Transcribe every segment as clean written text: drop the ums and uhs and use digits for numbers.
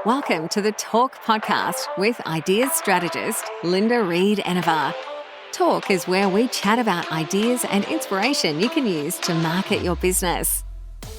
Welcome to the Talk podcast with ideas strategist Linda Reed-Enever. Talk is where we chat about ideas and inspiration you can use to market your business.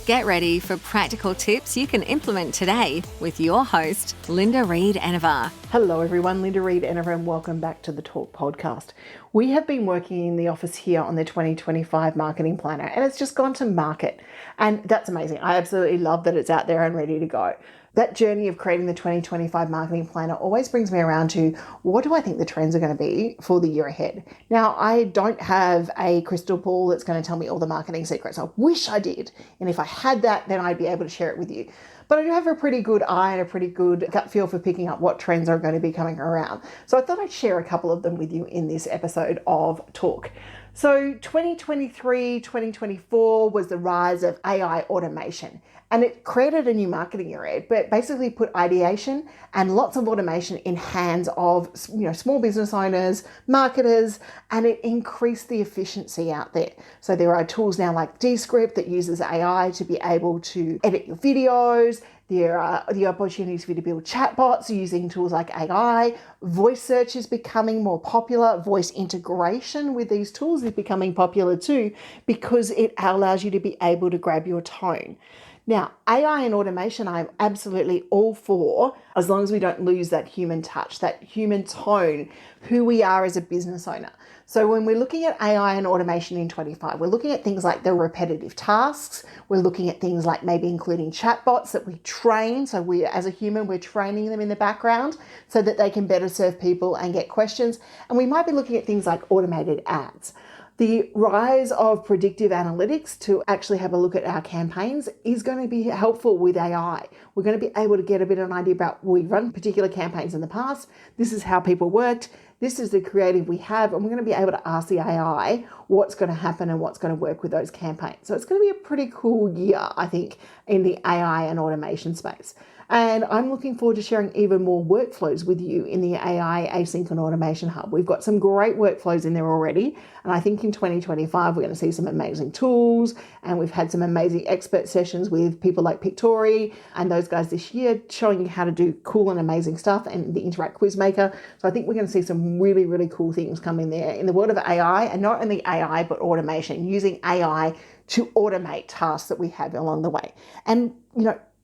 Get ready for practical tips you can implement today with your host, Linda Reed-Enever. Hello everyone, Linda Reed-Enever, and welcome back to the Talk podcast. We have been working in the office here on the 2025 marketing planner, and it's just gone to market. And that's amazing. I absolutely love that it's out there and ready to go. That journey of creating the 2025 marketing planner always brings me around to what do I think the trends are going to be for the year ahead. Now, I don't have a crystal ball that's going to tell me all the marketing secrets. I wish I did. And if I had that, then I'd be able to share it with you. But I do have a pretty good eye and a pretty good gut feel for picking up what trends are going to be coming around. So I thought I'd share a couple of them with you in this episode of Talk. So 2023, 2024 was the rise of AI automation, and it created a new marketing area, but basically put ideation and lots of automation in hands of small business owners, marketers, and it increased the efficiency out there. So there are tools now like Descript that uses AI to be able to edit your videos. There are the opportunities for you to build chatbots using tools like AI. Voice search is becoming more popular. Voice integration with these tools is becoming popular too because it allows you to be able to grab your tone. Now, AI and automation, I'm absolutely all for, as long as we don't lose that human touch, that human tone, who we are as a business owner. So when we're looking at AI and automation in 25, we're looking at things like the repetitive tasks. We're looking at things like maybe including chatbots that we train. So we, as a human, we're training them in the background so that they can better serve people and get questions. And we might be looking at things like automated ads. The rise of predictive analytics to actually have a look at our campaigns is going to be helpful with AI. We're going to be able to get a bit of an idea about, we've run particular campaigns in the past. This is how people worked. This is the creative we have, and we're going to be able to ask the AI what's going to happen and what's going to work with those campaigns. So it's going to be a pretty cool year, I think, in the AI and automation space. And I'm looking forward to sharing even more workflows with you in the AI Async and Automation Hub. We've got some great workflows in there already. And I think in 2025, we're going to see some amazing tools. And we've had some amazing expert sessions with people like Pictori and those guys this year showing you how to do cool and amazing stuff, and the Interact Quiz Maker. So I think we're going to see some really, really cool things coming there in the world of AI, and not only AI, but automation, using AI to automate tasks that we have along the way. And,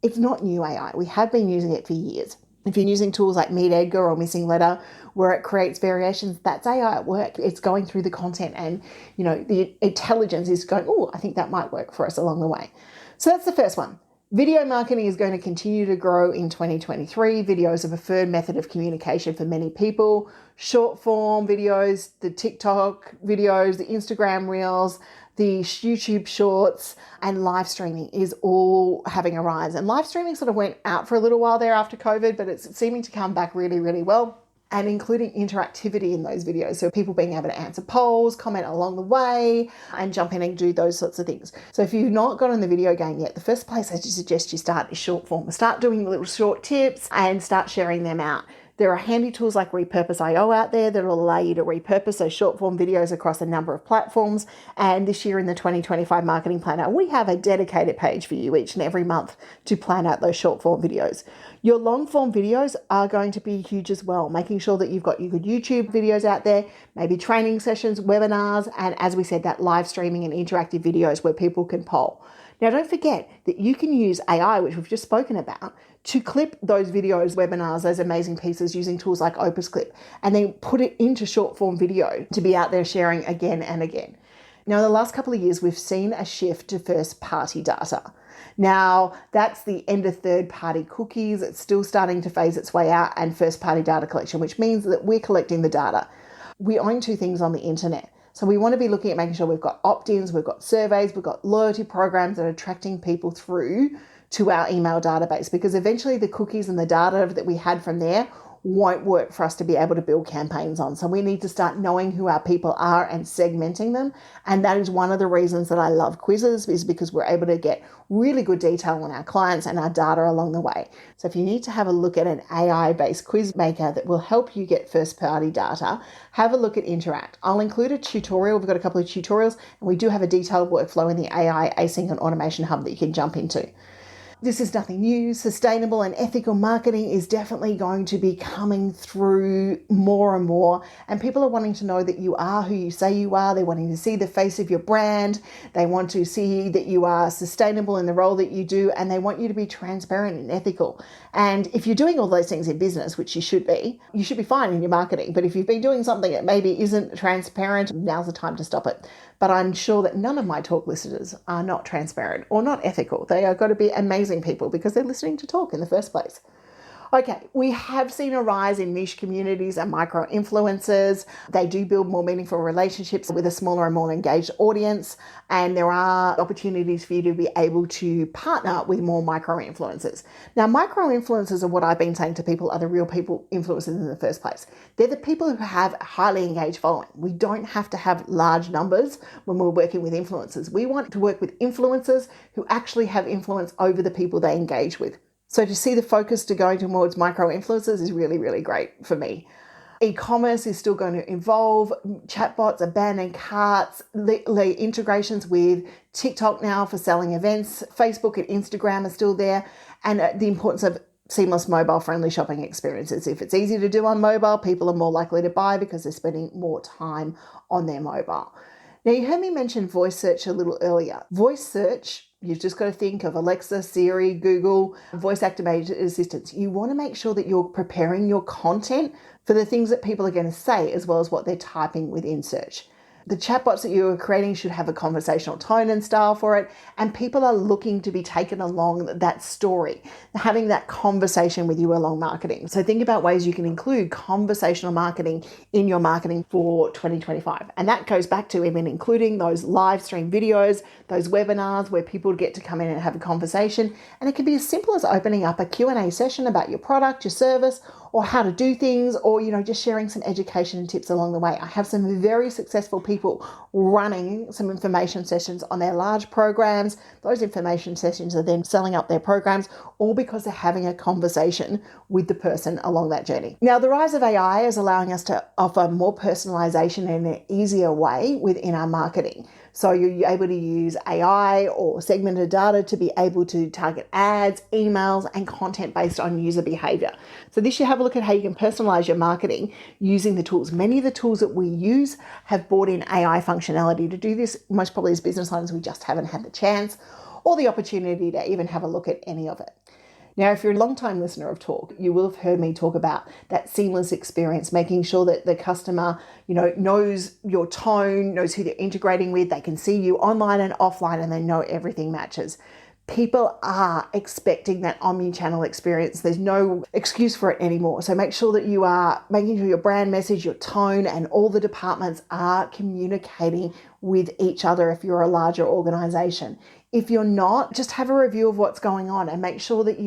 it's not new AI. We have been using it for years. If you're using tools like Meet Edgar or Missing Letter, where it creates variations, that's AI at work. It's going through the content and, the intelligence is going, oh, I think that might work for us along the way. So that's the first one. Video marketing is going to continue to grow in 2023. Video is a preferred method of communication for many people. Short form videos, the TikTok videos, the Instagram Reels, the YouTube Shorts, and live streaming is all having a rise. And live streaming sort of went out for a little while there after COVID, but it's seeming to come back really, really well. And including interactivity in those videos. So people being able to answer polls, comment along the way, and jump in and do those sorts of things. So if you've not got on the video game yet, the first place I suggest you start is short form. Start doing little short tips and start sharing them out. There are handy tools like Repurpose.io out there that will allow you to repurpose those short form videos across a number of platforms. And this year in the 2025 Marketing Planner, we have a dedicated page for you each and every month to plan out those short form videos. Your long form videos are going to be huge as well, making sure that you've got your good YouTube videos out there, maybe training sessions, webinars, and as we said, that live streaming and interactive videos where people can poll. Now, don't forget that you can use AI, which we've just spoken about, to clip those videos, webinars, those amazing pieces using tools like Opus Clip, and then put it into short form video to be out there sharing again and again. Now, in the last couple of years, we've seen a shift to first party data. Now, that's the end of third party cookies. It's still starting to phase its way out, and first party data collection, which means that we're collecting the data. We own two things on the internet. So we want to be looking at making sure we've got opt-ins, we've got surveys, we've got loyalty programs that are attracting people through to our email database, because eventually the cookies and the data that we had from there won't work for us to be able to build campaigns on. So we need to start knowing who our people are and segmenting them. And that is one of the reasons that I love quizzes, is because we're able to get really good detail on our clients and our data along the way. So if you need to have a look at an AI-based quiz maker that will help you get first-party data, have a look at Interact. I'll include a tutorial. We've got a couple of tutorials, and we do have a detailed workflow in the AI Async and Automation Hub that you can jump into. This is nothing new. Sustainable and ethical marketing is definitely going to be coming through more and more. And people are wanting to know that you are who you say you are. They're wanting to see the face of your brand. They want to see that you are sustainable in the role that you do. And they want you to be transparent and ethical. And if you're doing all those things in business, which you should be fine in your marketing. But if you've been doing something that maybe isn't transparent, now's the time to stop it. But I'm sure that none of my talk listeners are not transparent or not ethical. They are got to be amazing people because they're listening to talk in the first place. Okay, we have seen a rise in niche communities and micro influencers. They do build more meaningful relationships with a smaller and more engaged audience. And there are opportunities for you to be able to partner with more micro influencers. Now, micro influencers are what I've been saying to people are the real people influencers in the first place. They're the people who have a highly engaged following. We don't have to have large numbers when we're working with influencers. We want to work with influencers who actually have influence over the people they engage with. So to see the focus to going towards micro influencers is really, really great for me. E-commerce is still going to evolve. Chatbots, abandoned carts, integrations with TikTok now for selling events. Facebook and Instagram are still there. And the importance of seamless mobile-friendly shopping experiences. If it's easy to do on mobile, people are more likely to buy because they're spending more time on their mobile. Now, you heard me mention voice search a little earlier. Voice search, you've just got to think of Alexa, Siri, Google, voice-activated assistants. You want to make sure that you're preparing your content for the things that people are going to say as well as what they're typing within search. The chatbots that you are creating should have a conversational tone and style for it, and people are looking to be taken along that story, having that conversation with you along marketing. So think about ways you can include conversational marketing in your marketing for 2025. And that goes back to even including those live stream videos, those webinars where people get to come in and have a conversation. And it can be as simple as opening up a Q&A session about your product, your service, or how to do things, or, just sharing some education and tips along the way. I have some very successful people running some information sessions on their large programs. Those information sessions are then selling up their programs, all because they're having a conversation with the person along that journey. Now, the rise of AI is allowing us to offer more personalization in an easier way within our marketing. So you're able to use AI or segmented data to be able to target ads, emails, and content based on user behavior. So this, you have a look at how you can personalize your marketing using the tools. Many of the tools that we use have brought in AI functionality to do this. Most probably as business owners, we just haven't had the chance or the opportunity to even have a look at any of it. Now, if you're a long-time listener of Talk, you will have heard me talk about that seamless experience, making sure that the customer, knows your tone, knows who they're integrating with, they can see you online and offline, and they know everything matches. People are expecting that omni-channel experience. There's no excuse for it anymore. So make sure that you are making sure your brand message, your tone, and all the departments are communicating with each other if you're a larger organization. If you're not, just have a review of what's going on and make sure that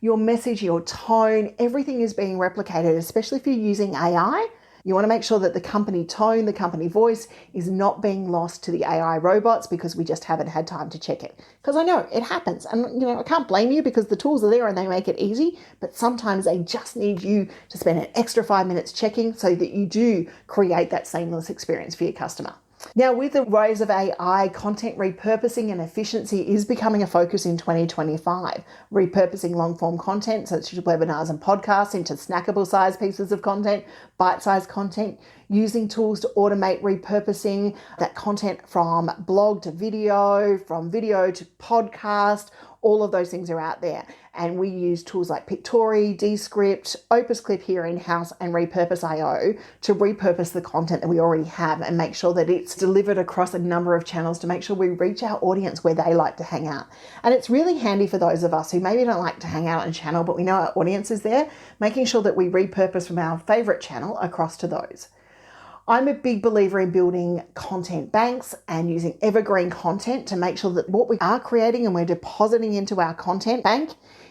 your message, your tone, everything is being replicated, especially if you're using AI. You want to make sure that the company tone, the company voice is not being lost to the AI robots because we just haven't had time to check it. Because I know it happens, and I can't blame you because the tools are there and they make it easy, but sometimes they just need you to spend an extra 5 minutes checking so that you do create that seamless experience for your customer. Now, with the rise of AI, content repurposing and efficiency is becoming a focus in 2025. Repurposing long-form content, such as webinars and podcasts, into snackable size pieces of content, bite-sized content, using tools to automate repurposing that content from blog to video, from video to podcast. All of those things are out there. And we use tools like Pictory, Descript, Opus Clip here in-house, and Repurpose.io to repurpose the content that we already have and make sure that it's delivered across a number of channels to make sure we reach our audience where they like to hang out. And it's really handy for those of us who maybe don't like to hang out on a channel, but we know our audience is there, making sure that we repurpose from our favorite channel across to those. I'm a big believer in building content banks and using evergreen content to make sure that what we are creating and we're depositing into our content bank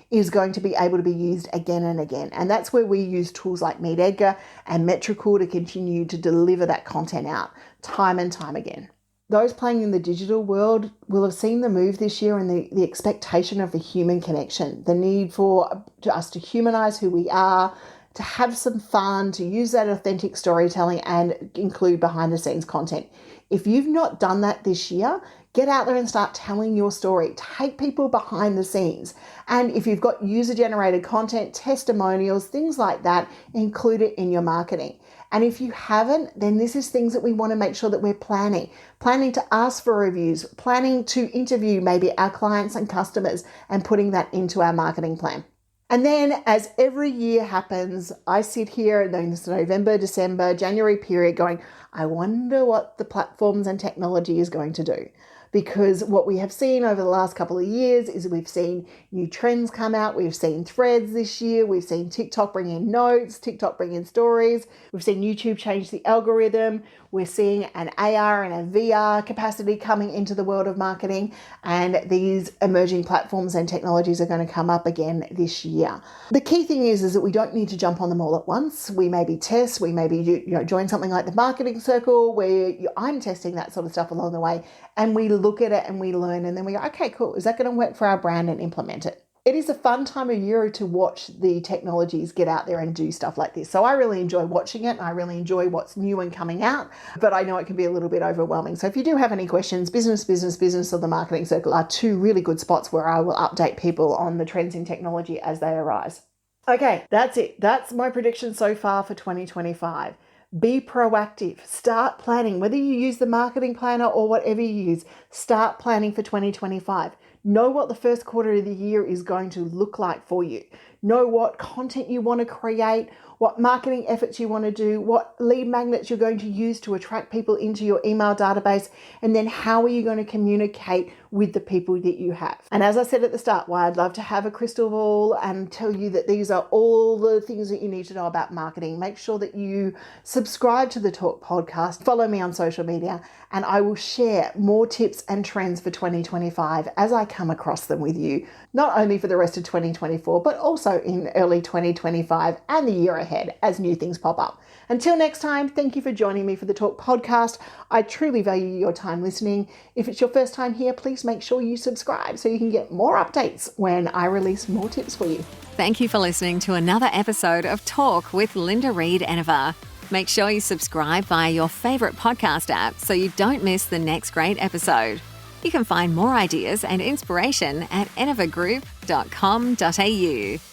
is going to be able to be used again and again. And that's where we use tools like Reed-Enever and Metrical to continue to deliver that content out time and time again. Those playing in the digital world will have seen the move this year and the expectation of a human connection, the need for us to humanize who we are, to have some fun, to use that authentic storytelling and include behind the scenes content. If you've not done that this year, get out there and start telling your story. Take people behind the scenes. And if you've got user-generated content, testimonials, things like that, include it in your marketing. And if you haven't, then this is things that we want to make sure that we're planning to ask for reviews, planning to interview maybe our clients and customers and putting that into our marketing plan. And then as every year happens, I sit here in this November, December, January period going, I wonder what the platforms and technology is going to do. Because what we have seen over the last couple of years is we've seen new trends come out. We've seen threads this year. We've seen TikTok bring in notes, TikTok bring in stories. We've seen YouTube change the algorithm. We're seeing an AR and a VR capacity coming into the world of marketing. And these emerging platforms and technologies are going to come up again this year. The key thing is that we don't need to jump on them all at once. We maybe test, we maybe join something like the marketing circle where I'm testing that sort of stuff along the way. And we look at it and we learn and then we go, okay, cool. Is that going to work for our brand, and implement it? It is a fun time of year to watch the technologies get out there and do stuff like this. So I really enjoy watching it. And I really enjoy what's new and coming out, but I know it can be a little bit overwhelming. So if you do have any questions, business, or the marketing circle are two really good spots where I will update people on the trends in technology as they arise. Okay, that's it. That's my prediction so far for 2025. Be proactive. Start planning. Whether you use the marketing planner or whatever you use, start planning for 2025. Know what the first quarter of the year is going to look like for you. Know what content you want to create, what marketing efforts you want to do, what lead magnets you're going to use to attract people into your email database, and then how are you going to communicate with the people that you have. And as I said at the start, why I'd love to have a crystal ball and tell you that these are all the things that you need to know about marketing. Make sure that you subscribe to the Talk podcast, follow me on social media, and I will share more tips and trends for 2025 as I come across them with you, not only for the rest of 2024, but also in early 2025 and the year ahead as new things pop up. Until next time, thank you for joining me for the Talk podcast. I truly value your time listening. If it's your first time here, please make sure you subscribe so you can get more updates when I release more tips for you. Thank you for listening to another episode of Talk with Linda Reed-Enever. Make sure you subscribe via your favourite podcast app so you don't miss the next great episode. You can find more ideas and inspiration at enevergroup.com.au.